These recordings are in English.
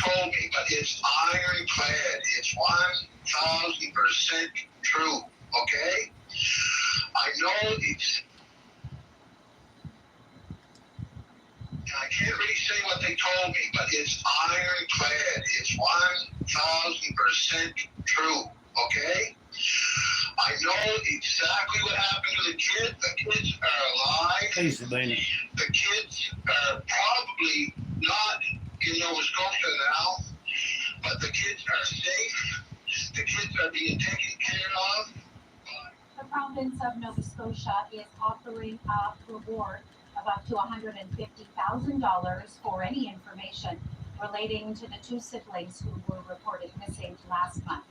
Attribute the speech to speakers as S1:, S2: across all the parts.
S1: told me, but it's ironclad. It's 1,000% true. Okay? I know it's. I can't really say what they told me, but it's ironclad. It's 1,000% true. Okay? I know exactly what happened to the kid. The kids are alive.
S2: Hey, Sabina.
S1: The kids are probably not in Nova Scotia now, but the kids are safe. The kids are being taken care of.
S3: The province of Nova Scotia is offering a reward of up to $150,000 for any information relating to the two siblings who were reported missing last month.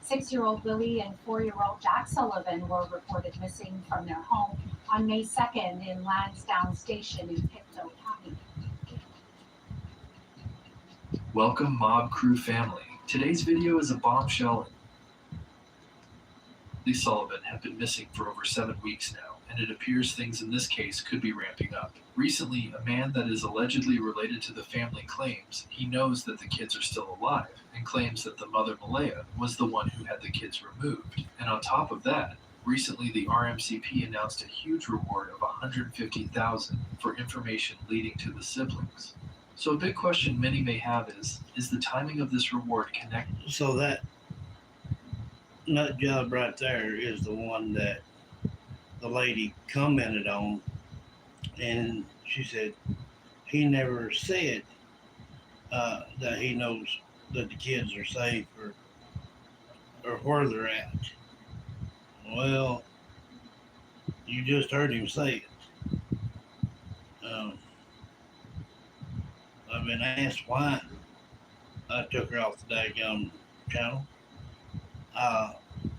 S3: 6-year-old Lilly and 4-year-old Jack Sullivan were reported missing from their home on May 2nd in Lansdowne Station in Pictou County.
S4: Welcome, Mob Crew family. Today's video is a bombshell. Lilly Sullivan have been missing for over 7 weeks now, and it appears things in this case could be ramping up. Recently, a man that is allegedly related to the family claims he knows that the kids are still alive, and claims that the mother Malaya was the one who had the kids removed. And on top of that, recently the RMCP announced a huge reward of $150,000 for information leading to the siblings. So a big question many may have is the timing of this reward connected?
S2: So that nut job right there is the one that the lady commented on, and she said he never said that he knows that the kids are safe or where they're at. Well, you just heard him say it. I've been asked why I took her off the daggone channel.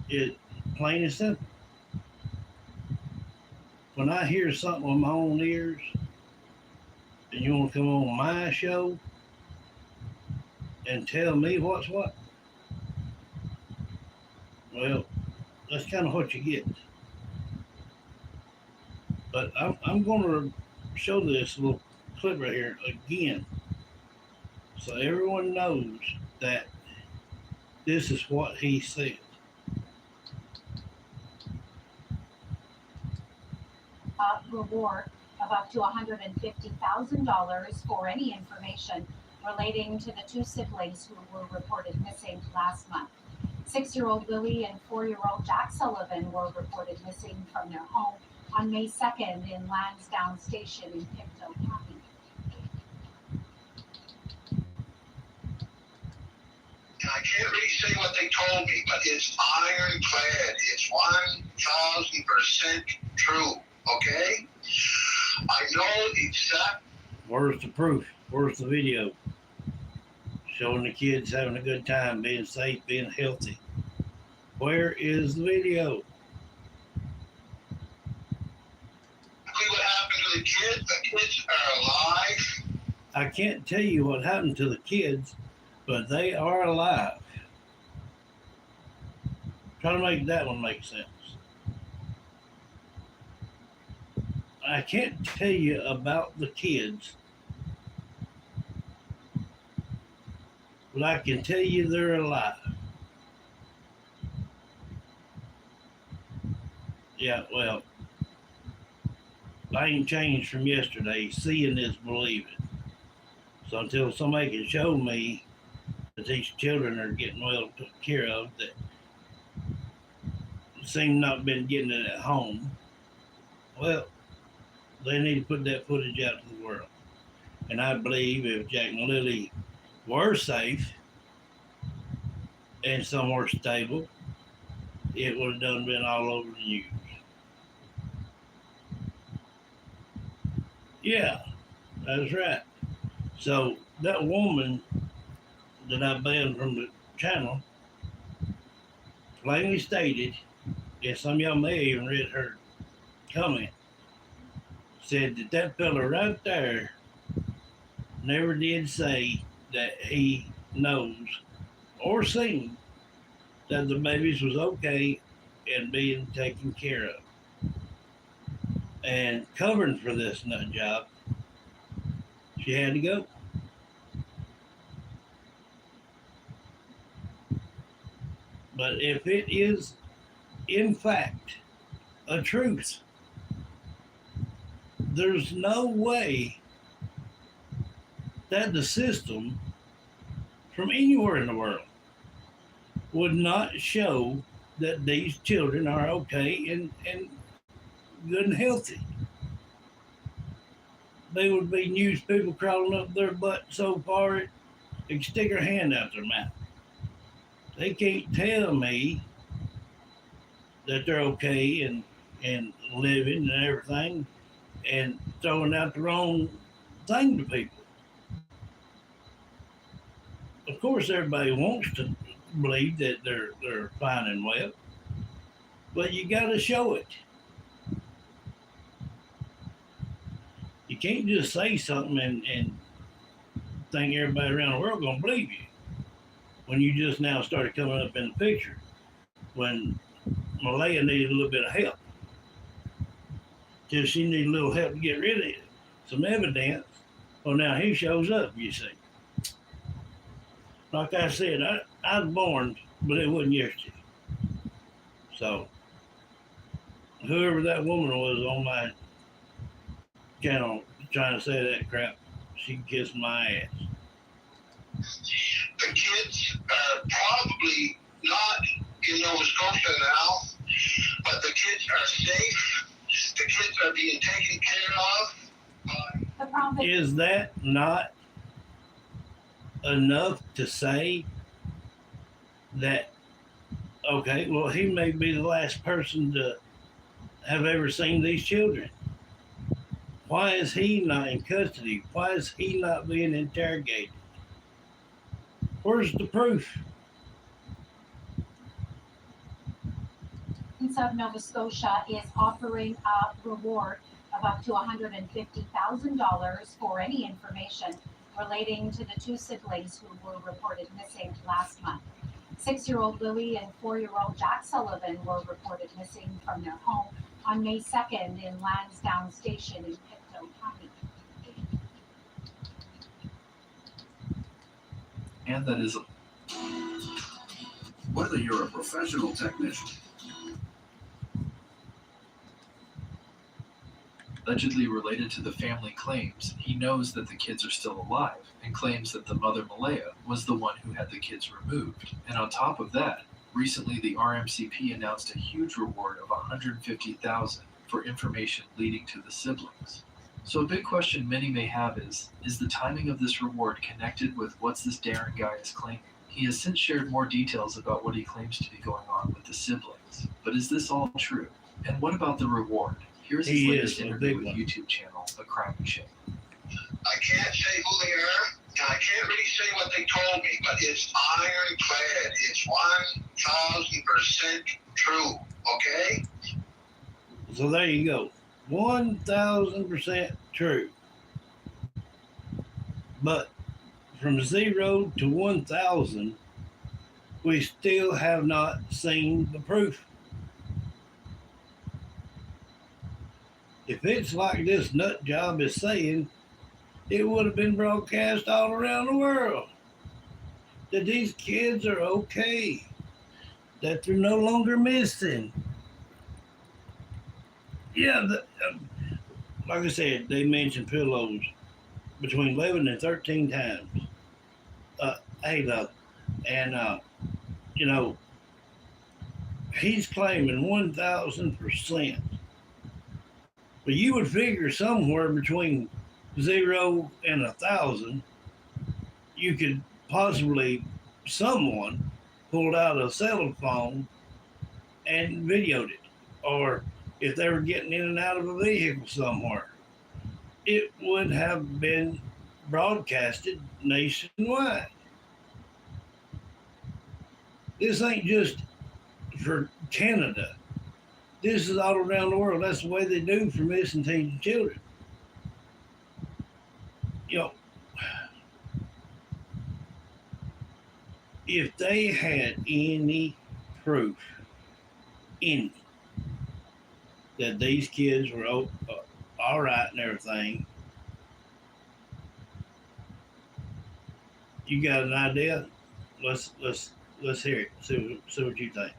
S2: It plain and simple. When I hear something with my own ears, and you want to come on my show and tell me what's what, well, that's kind of what you get. But I'm going to show this little clip right here again, so everyone knows that this is what he said.
S3: A reward of up to $150,000 for any information relating to the two siblings who were reported missing last month. 6-year-old Lilly and 4-year-old Jack Sullivan were reported missing from their home on May 2nd in Lansdowne Station in Pictou County.
S1: I can't really say what they told me, but it's ironclad. It's 1,000% true. Okay? I know exactly.
S2: Where's the proof? Where's the video? Showing the kids having a good time, being safe, being healthy. Where is the video?
S1: What happened to the kids? The kids are alive.
S2: I can't tell you what happened to the kids, but they are alive. Try to make that one make sense. I can't tell you about the kids, but I can tell you they're alive. Yeah, well, I ain't changed from yesterday. Seeing is believing. So until somebody can show me that these children are getting well taken care of, that seem not been getting it at home, well, they need to put that footage out to the world. And I believe if Jack and Lilly were safe and somewhere stable, it would have done been all over the news. Yeah, that's right. So that woman that I banned from the channel plainly stated, and some of y'all may have even read her comment, said that that fella right there never did say that he knows or seen that the babies was okay and being taken care of. And covering for this nut job, she had to go. But if it is, in fact, a truth, there's no way that the system from anywhere in the world would not show that these children are okay and good and healthy. They would be news people crawling up their butt so far they could stick their hand out their mouth. They can't tell me that they're okay and living and everything and throwing out the wrong thing to people. Of course, everybody wants to believe that they're fine and well, but you got to show it. You can't just say something and think everybody around the world gonna believe you when you just now started coming up in the picture when Malaya needed a little bit of help. Till she needed a little help to get rid of it. Some evidence. Well, now he shows up, you see. Like I said, I was born, but it wasn't yesterday. So, whoever that woman was on my channel trying to say that crap, she can kiss my ass.
S1: The kids are probably not in Nova Scotia now, but the kids are safe. The kids are being taken care of.
S3: The problem
S2: Is that not enough to say that, okay, well, he may be the last person to have ever seen these children? Why is he not in custody? Why is he not being interrogated? Where's the proof?
S3: of Nova Scotia is offering a reward of up to $150,000 for any information relating to the two siblings who were reported missing last month. 6-year-old Lilly and 4-year-old Jack Sullivan were reported missing from their home on May 2nd in Lansdowne Station in Pictou County.
S4: And that is
S5: Whether you're a professional technician,
S4: allegedly related to the family claims he knows that the kids are still alive and claims that the mother Malaya was the one who had the kids removed. And on top of that, recently the RMCP announced a huge reward of $150,000 for information leading to the siblings. So a big question many may have is the timing of this reward connected with what this daring guy is claiming? He has since shared more details about what he claims to be going on with the siblings. But is this all true? And what about the reward? Here's his latest interview with YouTube channel, A Crime and Shame.
S1: I can't say who they are, and I can't really say what they told me, but it's ironclad. It's 1,000% true, okay?
S2: So there you go. 1,000% true. But from 0 to 1,000, we still have not seen the proof. If it's like this nut job is saying, it would have been broadcast all around the world that these kids are okay, that they're no longer missing. Yeah, like I said, they mentioned pillows between 11 and 13 times. Hey, look, and, you know, he's claiming 1,000%. But you would figure somewhere between 0 and 1,000, you could possibly, someone pulled out a cell phone and videoed it. Or if they were getting in and out of a vehicle somewhere, it would have been broadcasted nationwide. This ain't just for Canada. This is all around the world. That's the way they do for missing teens and children. You know, if they had any proof, any, that these kids were all right and everything, you got an idea? Let's let's hear it. See what you think.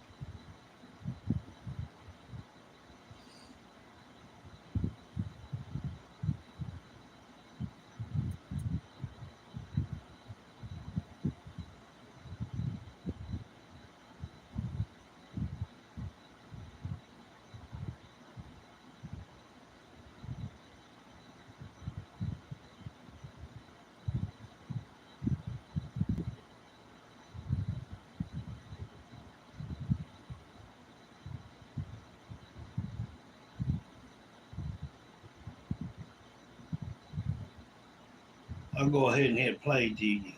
S2: I'll go ahead and hit play till you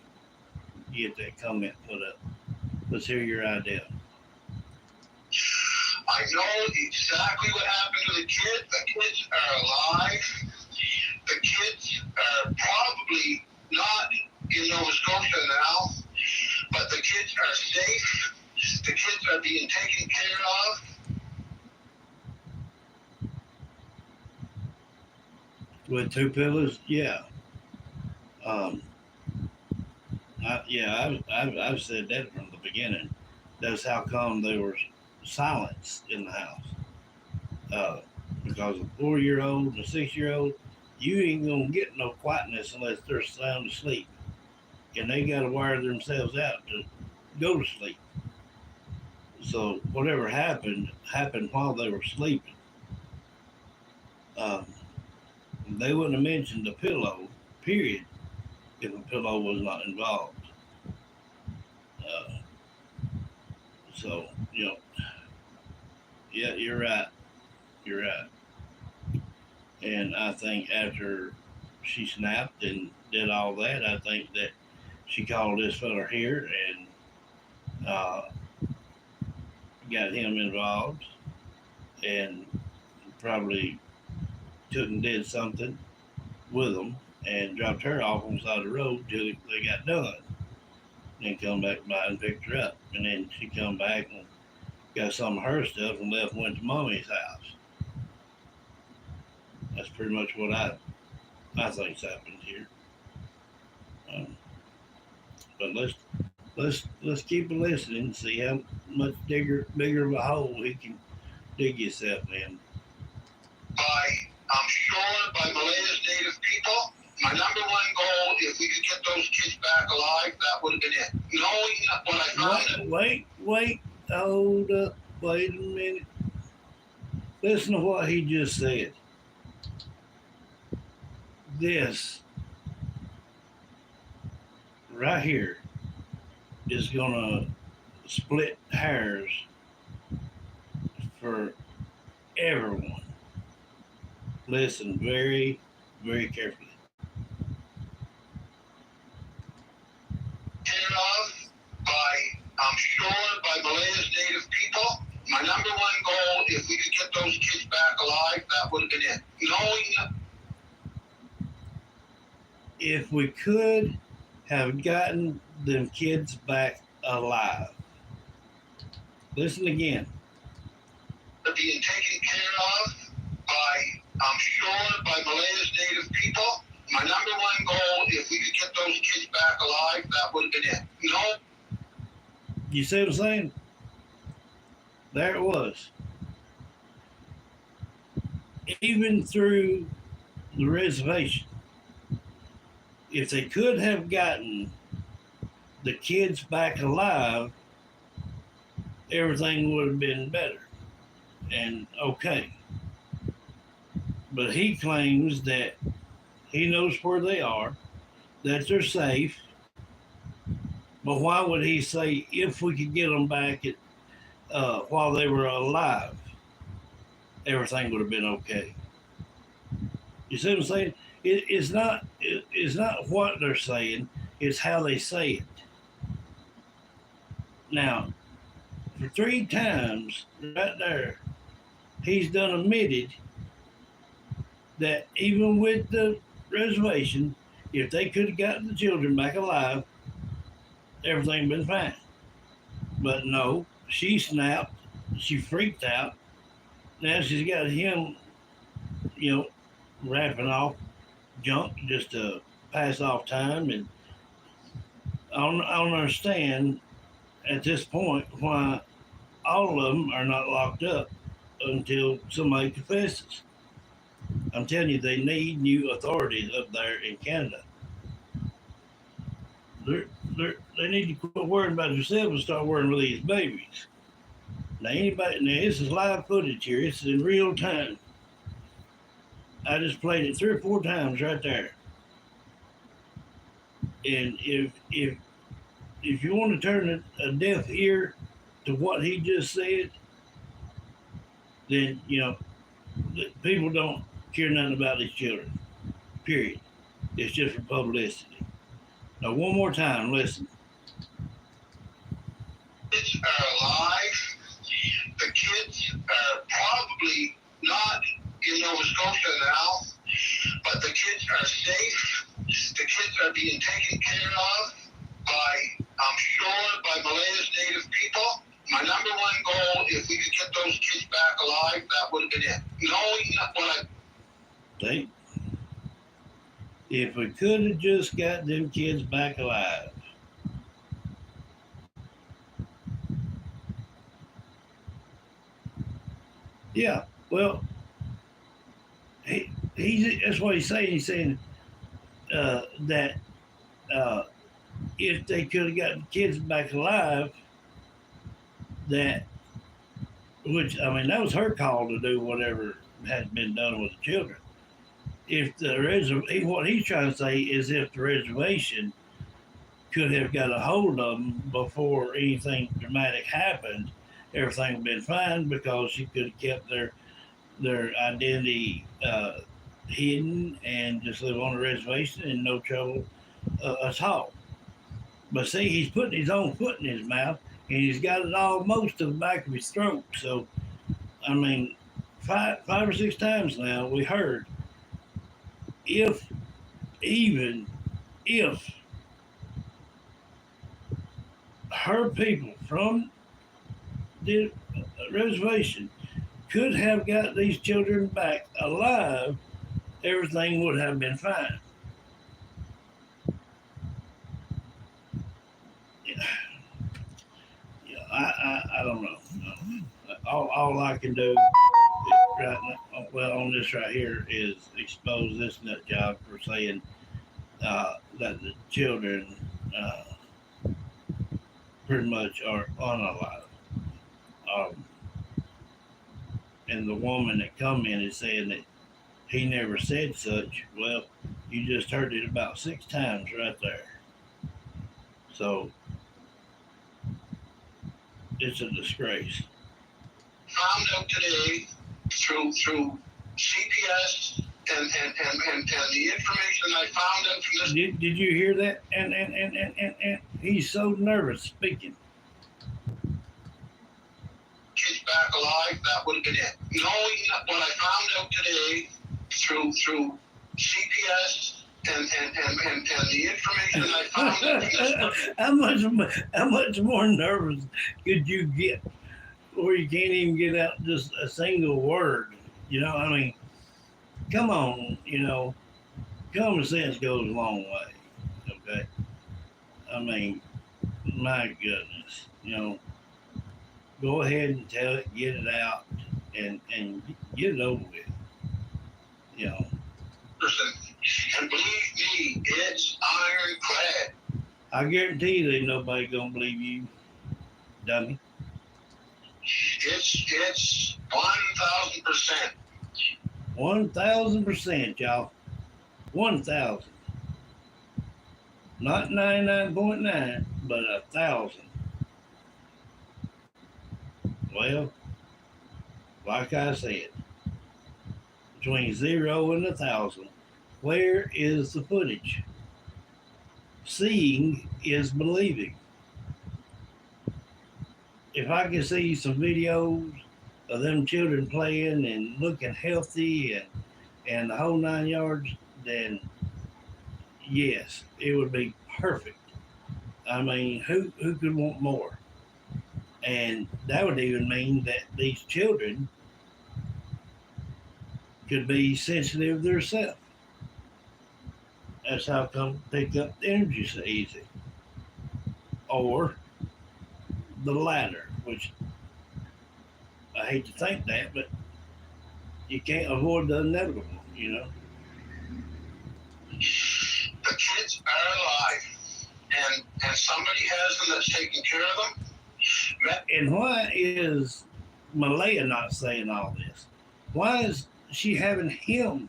S2: get that comment put up. Let's hear your idea.
S1: I know exactly what happened to the kid. The kids are alive. The kids are probably not in Nova Scotia now, but the kids are safe. The kids are being taken care of.
S2: With two pillows, yeah. I've said that from the beginning. That's how come they were silenced in the house. Because a 4-year-old and a 6-year-old, you ain't gonna get no quietness unless they're sound asleep, and they gotta wire themselves out to go to sleep. So whatever happened while they were sleeping. Um, they wouldn't have mentioned the pillow, period, if a pillow was not involved. Uh, so, yeah, you're right. You're right. And I think after she snapped and did all that, I think that she called this fella here and got him involved and probably took and did something with them and dropped her off on the side of the road till they got done. Then come back by and picked her up. And then she come back and got some of her stuff and left and went to mommy's house. That's pretty much what I think's happened here. Um, but let's keep listening and see how much bigger of a hole he can dig himself in.
S1: I'm sure by Malaya's native people. My number one goal, if we could get those kids back alive, that would have been it. Knowing what I found.
S2: Wait, hold up, wait a minute. Listen to what he just said. This right here is gonna split hairs for everyone. Listen very, very carefully.
S1: Care of I'm sure by Malaya's native people. My number one goal, if we could get those kids back alive, that would have been it. Knowing.
S2: If we could have gotten them kids back alive. Listen again.
S1: They're being taken care of I'm sure by Malaya's native people. My number one goal, if we could get those kids back alive, that would have been it.
S2: You see what I'm saying? There it was. Even through the reservation, if they could have gotten the kids back alive, everything would have been better and okay. But he claims that he knows where they are, that they're safe. But why would he say if we could get them back while they were alive, everything would have been okay? You see what I'm saying? It's not what they're saying, it's how they say it. Now, for 3 times right there, he's done admitted that even with the reservation, if they could have gotten the children back alive, everything been fine. But no, she snapped, she freaked out. Now she's got him, rapping off junk just to pass off time, and I don't understand at this point why all of them are not locked up until somebody confesses. I'm telling you, they need new authorities up there in Canada. They need to quit worrying about themselves and start worrying with these babies. Now, this is live footage here. It's in real time. I just played it 3 or 4 times right there. And if you want to turn a deaf ear to what he just said, then people don't care nothing about these children. Period. It's just for publicity. Now, one more time, listen.
S1: Kids are alive. The kids are probably not in Nova Scotia now, but the kids are safe. The kids are being taken care of by, I'm sure, by Malaya's native people. My number one goal, if we could get those kids back alive, that would have been it. Knowing what I
S2: If we could have just got them kids back alive. Yeah, well, that's what he's saying. He's saying that if they could have got the kids back alive, which I mean, that was her call to do whatever had been done with the children. What he's trying to say is if the reservation could have got a hold of them before anything dramatic happened, everything would have been fine because she could have kept their identity hidden and just live on the reservation and no trouble at all. But see, he's putting his own foot in his mouth and he's got it almost to the back of his throat. So, I mean, five or six times now we heard if her people from the reservation could have got these children back alive, everything would have been fine. I don't know. All I can do right now, well, on this right here is expose this nut job for saying that the children pretty much are unalive. And the woman that commented saying that he never said such, well, you just heard it about 6 times right there. So it's a disgrace.
S1: found out today through CPS and the information I found out from this.
S2: Did you hear that? And he's so nervous speaking.
S1: Kids back alive, that would have been it. Knowing what I found out today through CPS and the information I found out from this.
S2: How much more nervous could you get where you can't even get out just a single word? I mean, come on, common sense goes a long way. Okay. I mean, my goodness, go ahead and tell it, get it out, and get it over with.
S1: And believe me, it's ironclad.
S2: I guarantee you ain't nobody gonna believe you, dummy.
S1: It's 1,000%.
S2: 1,000%, y'all. 1,000. Not 99.9, but 1,000. Well, like I said, between 0 and 1,000, where is the footage? Seeing is believing. If I can see some videos of them children playing and looking healthy and the whole 9 yards, then yes, it would be perfect. I mean, who could want more? And that would even mean that these children could be sensitive themselves. That's how come pick up the energy so easy. Or the latter, which I hate to think that, but you can't avoid the inevitable, you know.
S1: The kids are alive, and somebody has them that's taking care of them.
S2: And why is Malaya not saying all this? Why is she having him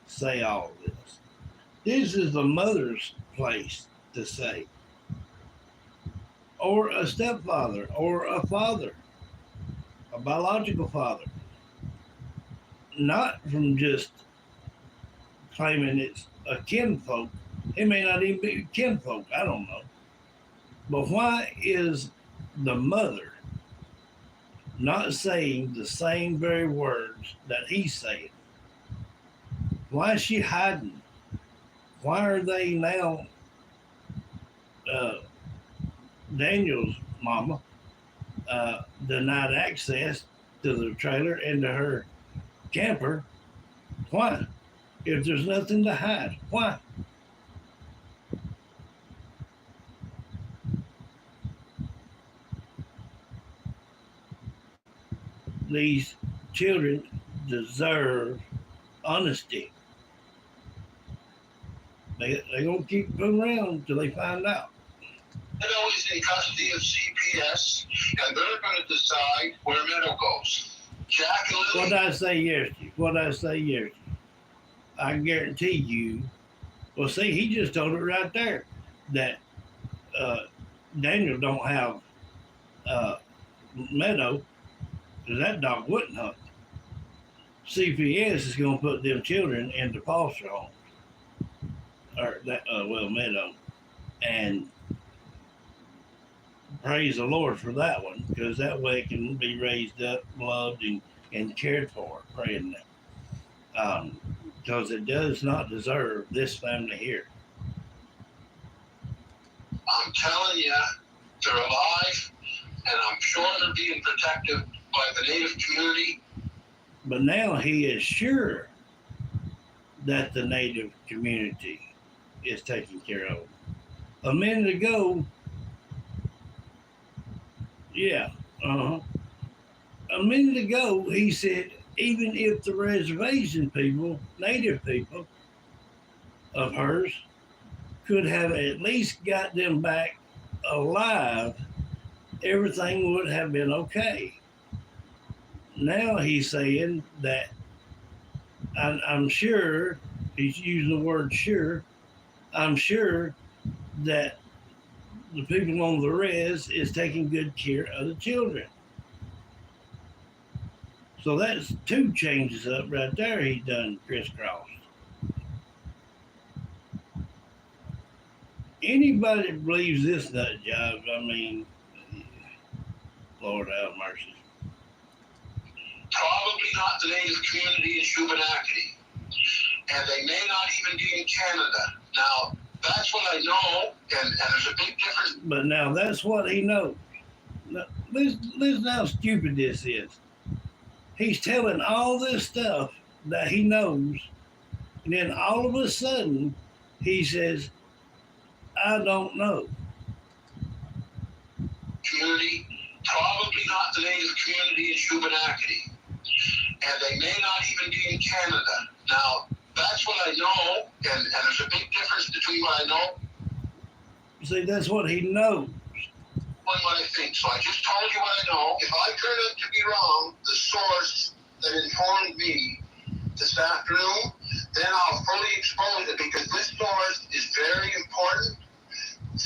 S2: say all this? This is the mother's place to say, or a stepfather, or a father, a biological father, not from just claiming it's a kinfolk. It may not even be kinfolk, I don't know. But why is the mother not saying the same very words that he's saying? Why is she hiding? Why are they now, Daniel's mama, denied access to the trailer and to her camper? Why? If there's nothing to hide, why? These children deserve honesty. They're going to keep them around until they find out.
S1: Meadow is in custody of CPS, and they're going to decide where Meadow goes. Jack and
S2: What
S1: Lilly.
S2: did I say yesterday? I guarantee you. Well, see, he just told it right there that Daniel don't have Meadow, because that dog wouldn't hunt. CPS is going to put them children into foster homes, or that Meadow, and praise the Lord for that one, because that way it can be raised up, loved, and cared for. Praying that, because it does not deserve this family here.
S1: I'm telling you, they're alive, and I'm sure they're being protected by the Native community.
S2: But now he is sure that the Native community is taken care of. A minute ago, a minute ago, he said even if the reservation people, Native people of hers, could have at least got them back alive, everything would have been okay. Now he's saying that, I'm sure, he's using the word sure, I'm sure that the people on the res is taking good care of the children. So that's two changes up right there he done crisscrossed. Anybody that believes this nut job, I mean, Lord have mercy.
S1: Probably not the Native community in Shubenacadie. And they may not even be in Canada. Now, that's what I know, and there's a big difference.
S2: But now that's what he knows. Now, listen how stupid this is. He's telling all this stuff that he knows, and then all of a sudden he says, I don't know.
S1: Community, probably not the Native community in Shubenacadie. And they may not even be in Canada. Now, that's what I know, and there's a big difference between what I know
S2: See, that's what he knows.
S1: and what I think. So I just told you what I know. If I turn out to be wrong, the source that informed me this afternoon, then I'll fully expose it, because this source is very important,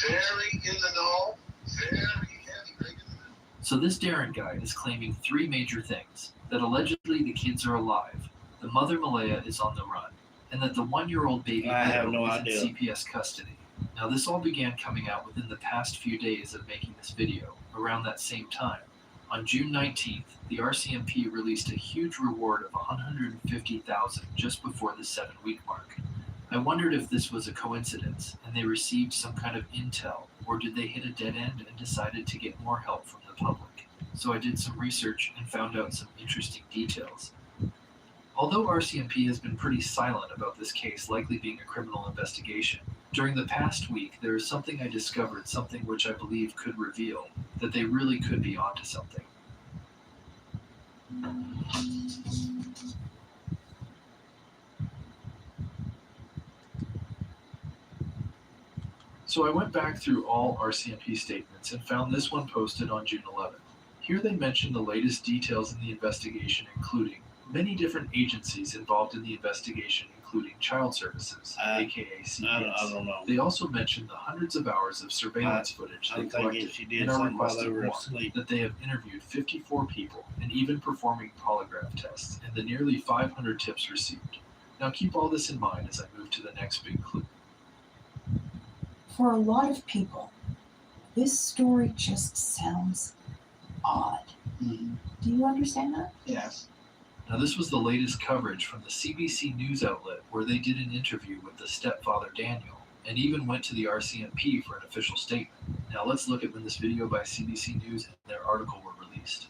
S1: very in the know, very heavy.
S4: So this Darren guy is claiming three major things: that allegedly the kids are alive, the mother Malaya is on the run, and that the 1-year-old baby
S2: I have
S4: Meadow
S2: no
S4: is
S2: idea.
S4: in CPS custody. Now this all began coming out within the past few days of making this video, around that same time. On June 19th, the RCMP released a huge reward of $150,000 just before the 7-week mark. I wondered if this was a coincidence and they received some kind of intel, or did they hit a dead end and decided to get more help from the public. So I did some research and found out some interesting details. Although RCMP has been pretty silent about this case likely being a criminal investigation, During the past week, there is something I discovered, something which I believe could reveal that they really could be onto something. So I went back through all RCMP statements and found this one posted on June 11th. Here they mention the latest details in the investigation, including many different agencies involved in the investigation, including Child Services, aka CPS.
S2: I don't know.
S4: They also mention the hundreds of hours of surveillance footage they
S2: I'm thinking
S4: collected
S2: she did
S4: and are
S2: something while they
S4: requesting
S2: were
S4: more,
S2: asleep.
S4: that they have interviewed 54 people and even performing polygraph tests, and the nearly 500 tips received. Now keep all this in mind as I move to the next big clue.
S6: For a lot of people, this story just sounds odd.
S2: Mm-hmm.
S6: Do you understand that?
S2: Yes.
S4: Now, this was the latest coverage from the CBC News outlet, where they did an interview with the stepfather Daniel, and even went to the RCMP for an official statement. Now, let's look at when this video by CBC News and their article were released.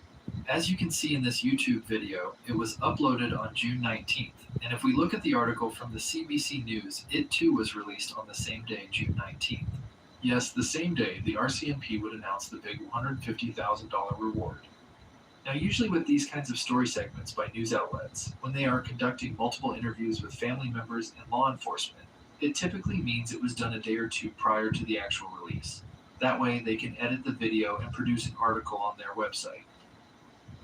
S4: As you can see in this YouTube video, it was uploaded on June 19th, and if we look at the article from the CBC News, it too was released on the same day, June 19th. Yes, the same day, the RCMP would announce the big $150,000 reward. Now, usually with these kinds of story segments by news outlets, when they are conducting multiple interviews with family members and law enforcement, it typically means it was done a day or two prior to the actual release. That way, they can edit the video and produce an article on their website.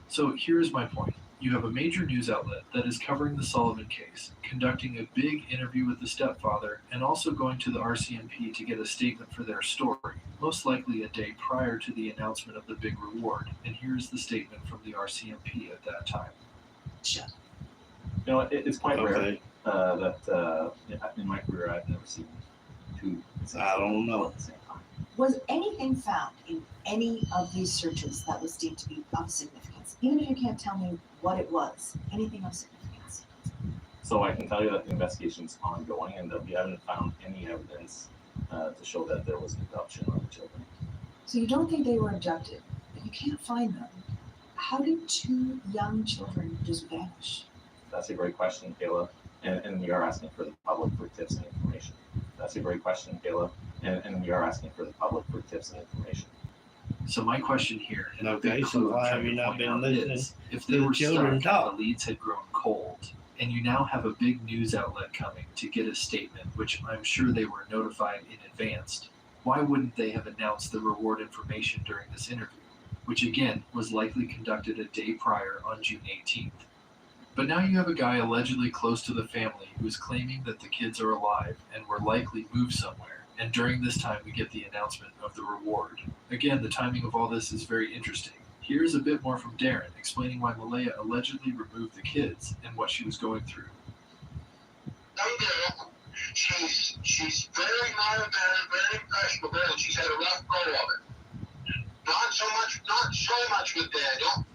S4: So here's my point. You have a major news outlet that is covering the Sullivan case, conducting a big interview with the stepfather, and also going to the RCMP to get a statement for their story, most likely a day prior to the announcement of the big reward. And here's the statement from the RCMP at that time.
S6: Sure.
S7: You know, it's quite rare
S2: Okay.
S7: that in my career I've never seen two.
S2: I don't know.
S7: At the same time.
S6: Was anything found in any of these searches that was deemed to be of significance? Even if you can't tell me what it was, anything of significance?
S7: So I can tell you that the investigation's ongoing and that we haven't found any evidence to show that there was abduction of the children.
S6: So you don't think they were abducted, but you can't find them. How did two young children just vanish?
S7: That's a great question, Kayla. And we are asking for the public for tips and information. That's a great question, Kayla. And we are asking for the public for tips and information.
S4: So my question here, and a
S2: Okay,
S4: big
S2: so
S4: clue I'm
S2: why
S4: trying
S2: have you
S4: to
S2: not
S4: point
S2: been
S4: out
S2: listening
S4: is, if
S2: to
S4: they
S2: the
S4: were
S2: children
S4: stuck
S2: talk?
S4: and the leads had grown cold, and you now have a big news outlet coming to get a statement, which I'm sure they were notified in advance, why wouldn't they have announced the reward information during this interview, which again was likely conducted a day prior on June 18th? But now you have a guy allegedly close to the family who is claiming that the kids are alive and were likely moved somewhere. And during this time, we get the announcement of the reward. Again, the timing of all this is very interesting. Here's a bit more from Darren, explaining why Malaya allegedly removed the kids and what she was going through.
S1: She's very mild, very impressionable, and she's had a rough go of it. Not so much with Daniel.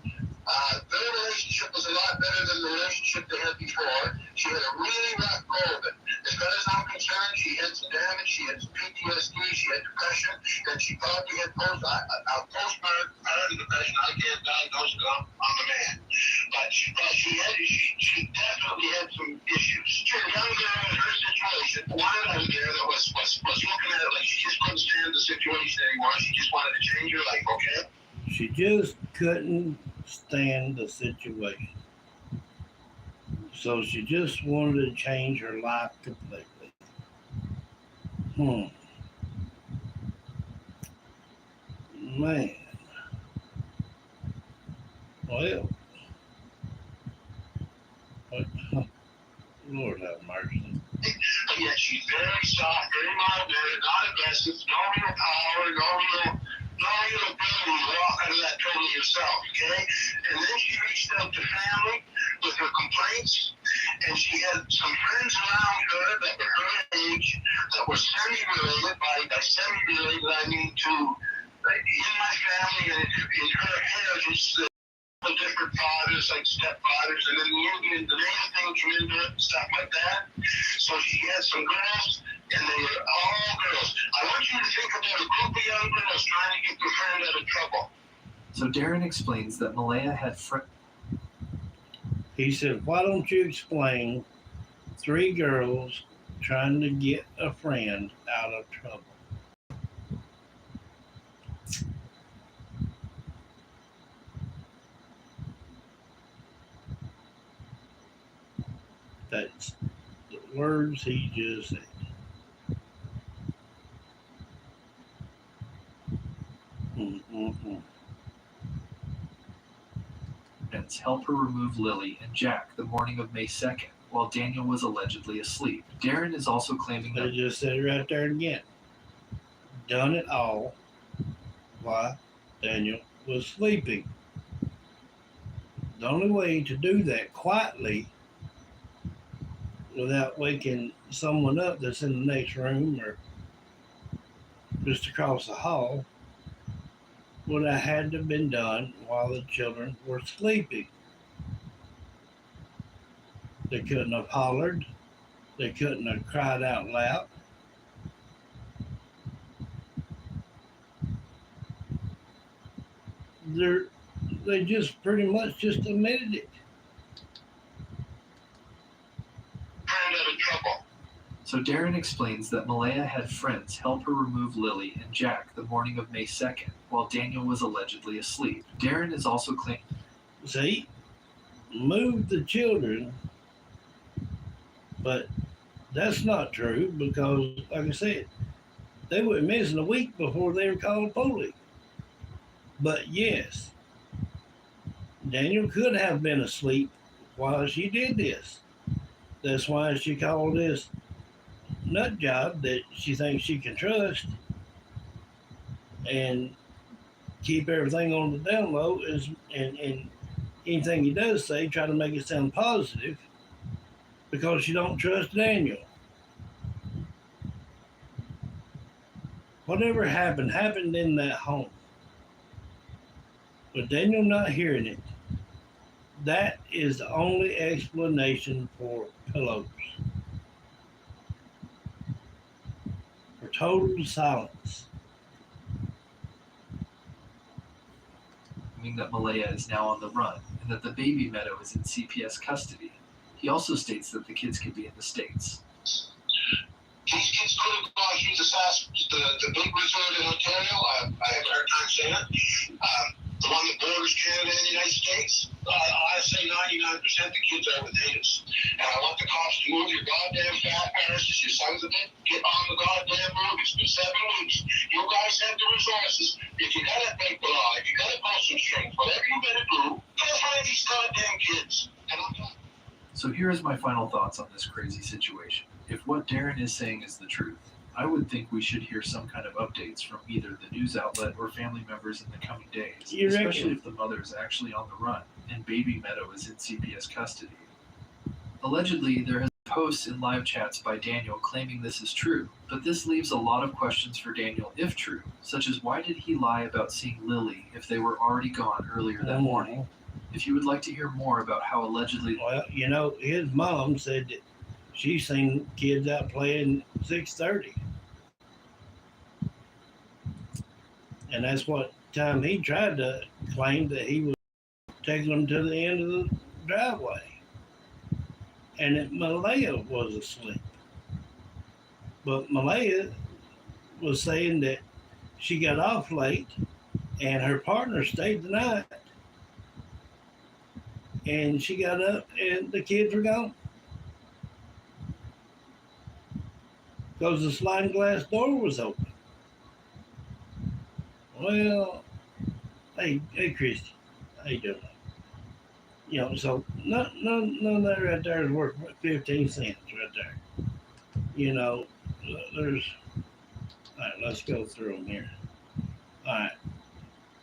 S1: Their relationship was a lot better than the relationship they had before. She had a really rough go of it. As far as I'm concerned, she had some damage, she had some PTSD, she had depression, and she probably had postpartum depression. I can't diagnose it, I'm the man. But she definitely had some issues. She was a young girl in her situation. One of them there that was looking at it like she just couldn't stand the situation anymore. She just wanted to change her life, okay?
S2: She just couldn't stand the situation. So she just wanted to change her life completely. Man. Well. Lord have mercy.
S1: Yeah, she's very soft, very mild-mannered, not aggressive, no real power, no real ability to walk out of that totally herself, okay? And then she reached out to family with her complaints, and she had some friends around her that were her age that were semi-related. By semi-related, I mean to, in my family and in her heritage, the different fathers, like stepfathers, and then the native thing came into it and stuff like that. So she had some girls, and they were all girls. I want you to think about a group of young girls trying to get their friend out of trouble.
S4: So Darren explains that Malaya had
S2: He said, why don't you explain 3 girls trying to get a friend out of trouble. That's the words he just said. Mm-mm-mm.
S4: Friends help her remove Lilly and Jack the morning of May 2nd, while Daniel was allegedly asleep. Darren is also claiming
S2: They
S4: that
S2: just said it right there again. Done it all while Daniel was sleeping. The only way to do that quietly without waking someone up that's in the next room or just across the hall would have had to have been done while the children were sleeping. They couldn't have hollered. They couldn't have cried out loud. They just pretty much just admitted it.
S1: Friend out of trouble.
S4: So Darren explains that Malaya had friends help her remove Lilly and Jack the morning of May 2nd, while Daniel was allegedly asleep. Darren is also claiming.
S2: See, move the children, but that's not true because, like I said, they were missing a week before they were called police. But yes, Daniel could have been asleep while she did this. That's why she called this nut job that she thinks she can trust and keep everything on the down low and anything he does say, try to make it sound positive because she don't trust Daniel. Whatever happened in that home. But Daniel not hearing it. That is the only explanation for pillows. For total silence.
S4: That Malaya is now on the run and that the baby meadow is in CPS custody. He also states that the kids could be in the States.
S1: These kids could have gone through the big resort in Ontario. I have a hard time saying it. The one that borders Canada and the United States. I say 99% the kids are with natives. And I want the cops to move your goddamn fat asses, you sons of it. Get on the goddamn move. It's been 7 weeks. You guys have the resources. If you gotta break the law, if you gotta pull some strings, whatever you gotta do, go find these goddamn kids. And I'm not.
S4: So here is my final thoughts on this crazy situation. If what Darren is saying is the truth, I would think we should hear some kind of updates from either the news outlet or family members in the coming days, especially if the mother is actually on the run and baby Meadow is in CPS custody. Allegedly, there has been posts and live chats by Daniel claiming this is true, but this leaves a lot of questions for Daniel if true, such as why did he lie about seeing Lilly if they were already gone earlier that morning? If you would like to hear more about how allegedly...
S2: Well, you know, his mom said that she seen kids out playing 6:30. And that's what time he tried to claim that he was taking them to the end of the driveway. And that Malaya was asleep. But Malaya was saying that she got off late and her partner stayed the night. And she got up and the kids were gone. Because the sliding glass door was open. Well, hey, Christy, how you doing? You know, so none of that right there is worth 15 cents right there. You know, there's, all right, let's go through them here. All right.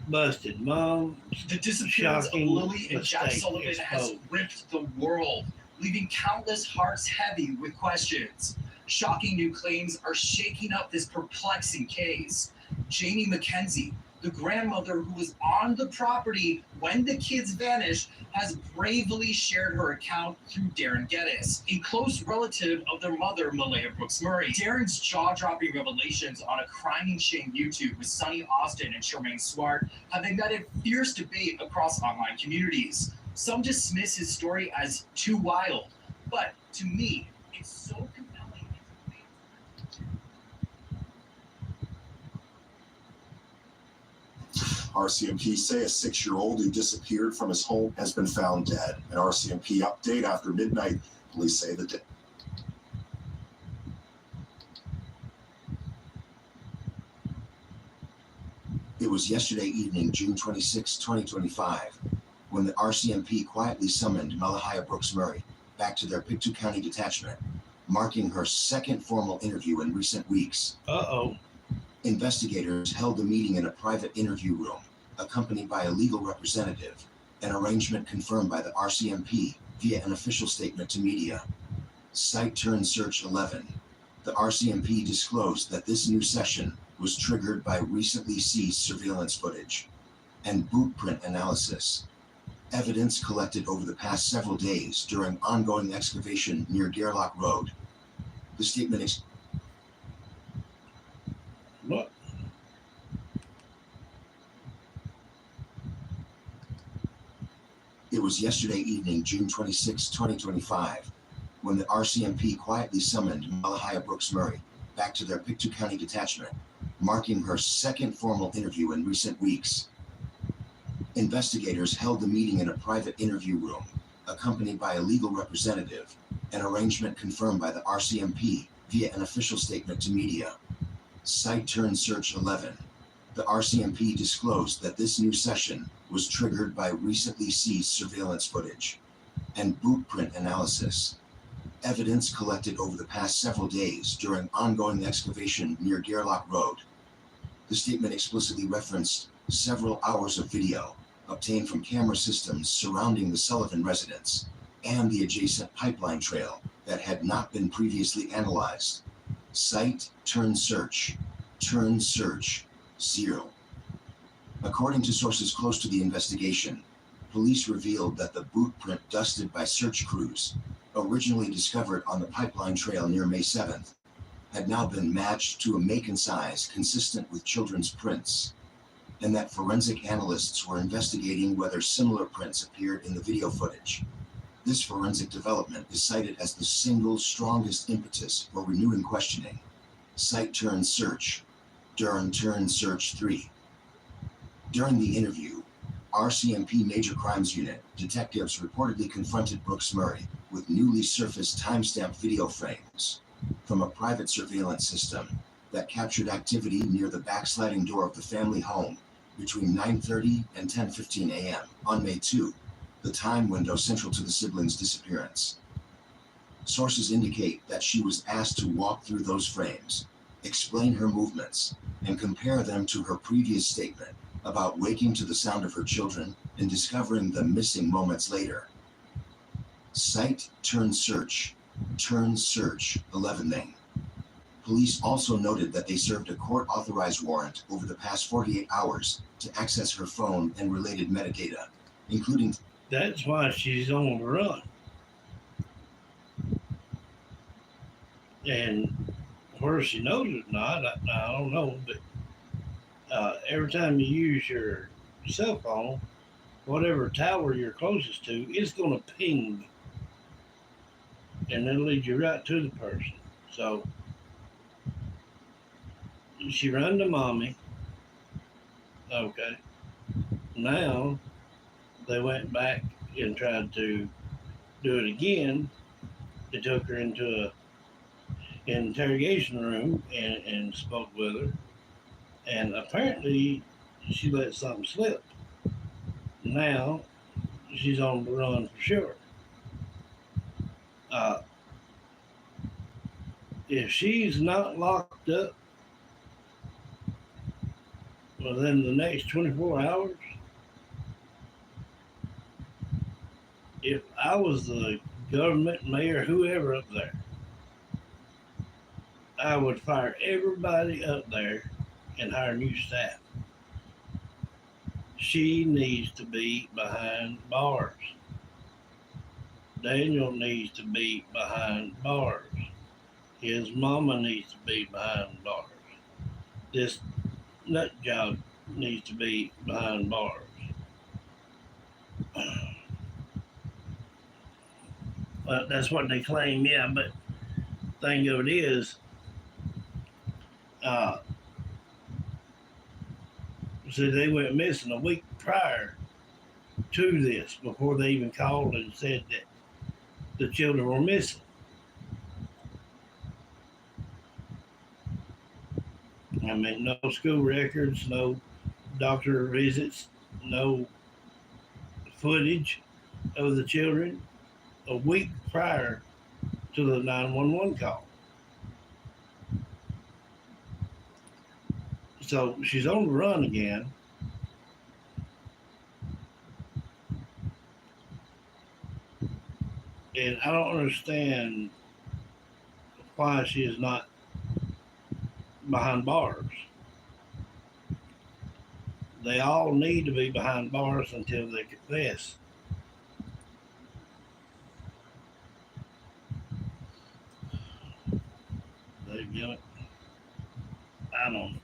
S2: Busted mom.
S8: The disappearance of Lilly and Jack
S2: mistake
S8: Sullivan has
S2: exposed.
S8: ripped the world, leaving countless hearts heavy with questions. Shocking new claims are shaking up this perplexing case. Jamie McKenzie, the grandmother who was on the property when the kids vanished, has bravely shared her account through Darren Geddes, a close relative of their mother, Malaya Brooks Murray. Darren's jaw-dropping revelations on a Crime and Shame YouTube with Sonny Austin and Charmaine Swart have ignited fierce debate across online communities. Some dismiss his story as too wild, but to me, it's so compelling.
S9: RCMP say a 6-year-old who disappeared from his home has been found dead. An RCMP update after midnight. Police say the It was yesterday evening, June 26, 2025, when the RCMP quietly summoned Malahia Brooks Murray back to their Pictou County detachment, marking her second formal interview in recent weeks.
S2: Uh-oh.
S9: Investigators held the meeting in a private interview room, accompanied by a legal representative, an arrangement confirmed by the RCMP via an official statement to media. Site Turn Search 11. The RCMP disclosed that this new session was triggered by recently seized surveillance footage and boot print analysis. Evidence collected over the past several days during ongoing excavation near Gerlach Road. The statement
S2: What?
S9: It was yesterday evening, June 26, 2025, when the RCMP quietly summoned Malahia Brooks Murray back to their Pictou County detachment, marking her second formal interview in recent weeks. Investigators held the meeting in a private interview room, accompanied by a legal representative, an arrangement confirmed by the RCMP via an official statement to media. Site Turn Search 11. The RCMP disclosed that this new session was triggered by recently seized surveillance footage and boot print analysis. Evidence collected over the past several days during ongoing excavation near Gerlach Road. The statement explicitly referenced several hours of video obtained from camera systems surrounding the Sullivan residence and the adjacent pipeline trail that had not been previously analyzed. Site Turn Search 0. According to sources close to the investigation, police revealed that the boot print dusted by search crews, originally discovered on the pipeline trail near May 7th, had now been matched to a Macon size consistent with children's prints, and that forensic analysts were investigating whether similar prints appeared in the video footage. This forensic development is cited as the single strongest impetus for renewing questioning. Site Turn Search Turn Search 3. During the interview, RCMP Major Crimes Unit detectives reportedly confronted Brooks Murray with newly surfaced timestamp video frames from a private surveillance system that captured activity near the backsliding door of the family home between 9:30 and 10:15 a.m. on May 2, the time window central to the siblings' disappearance. Sources indicate that she was asked to walk through those frames, explain her movements, and compare them to her previous statement about waking to the sound of her children and discovering them missing moments later. Site Turn Search 11. Police also noted that they served a court-authorized warrant over the past 48 hours to access her phone and related metadata, including...
S2: That's why she's on the run. And whether she knows it or not, I don't know, but every time you use your cell phone, whatever tower you're closest to, it's going to ping, and it'll lead you right to the person. So she run to mommy. Okay. Now they went back and tried to do it again. They took her into an interrogation room and spoke with her. And apparently she let something slip. Now she's on the run for sure. If she's not locked up within the next 24 hours, if I was the government, mayor, whoever up there, I would fire everybody up there and hire new staff. She needs to be behind bars. Daniel needs to be behind bars. His mama needs to be behind bars. This nut job needs to be behind bars. Well, that's what they claim, yeah, but the thing of it is, So they went missing a week prior to this, before they even called and said that the children were missing. I mean, no school records, no doctor visits, no footage of the children a week prior to the 911 call. So she's on the run again. And I don't understand why she is not behind bars. They all need to be behind bars until they confess. I don't know.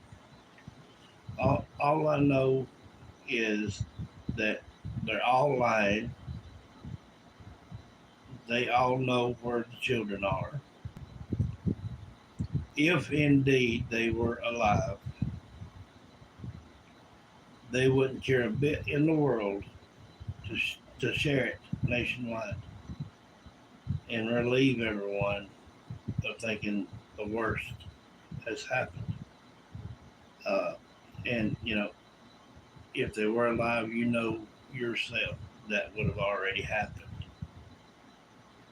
S2: All I know is that they're all lying. They all know where the children are. If indeed they were alive, they wouldn't care a bit in the world to share it nationwide and relieve everyone of thinking the worst has happened. And, if they were alive, you know yourself that would have already happened.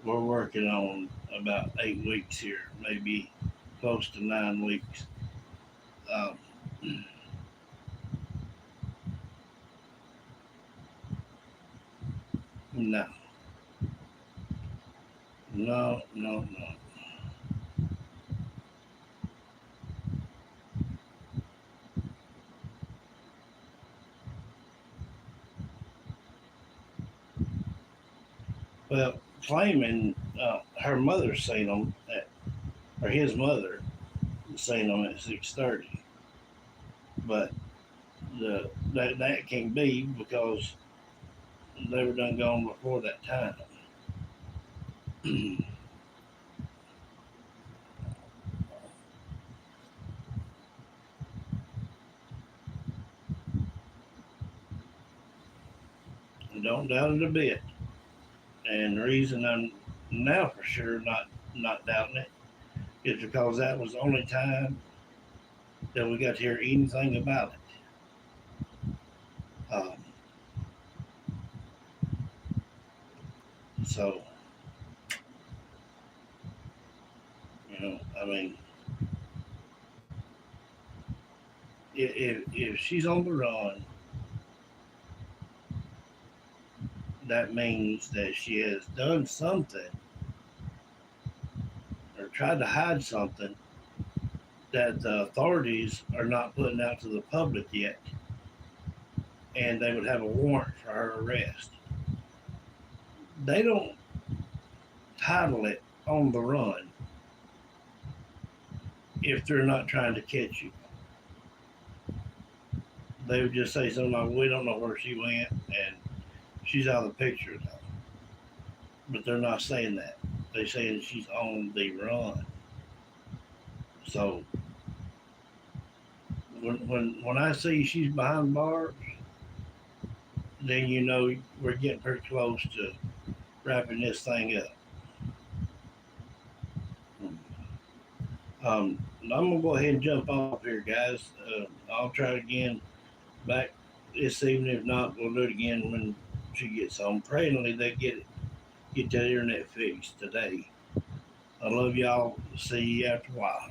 S2: We're working on about 8 weeks here, maybe close to 9 weeks. No. No, no, no. Well, claiming her mother seen them or his mother seen them at 6:30, but that can't be because they were done gone before that time. Don't doubt it a bit. And the reason I'm now for sure not doubting it is because that was the only time that we got to hear anything about it. So, I mean, if she's on the run, that means that she has done something or tried to hide something that the authorities are not putting out to the public yet, and they would have a warrant for her arrest. They don't title it on the run if they're not trying to catch you. They would just say something like, we don't know where she went and she's out of the picture now. But they're not saying that. They're saying she's on the run. So when I see she's behind bars, then you know we're getting pretty close to wrapping this thing up. I'm gonna go ahead and jump off here, guys. I'll try it again back this evening. If not, we'll do it again when she gets home. Prayingly they get the internet fixed today. I love y'all. See you after a while.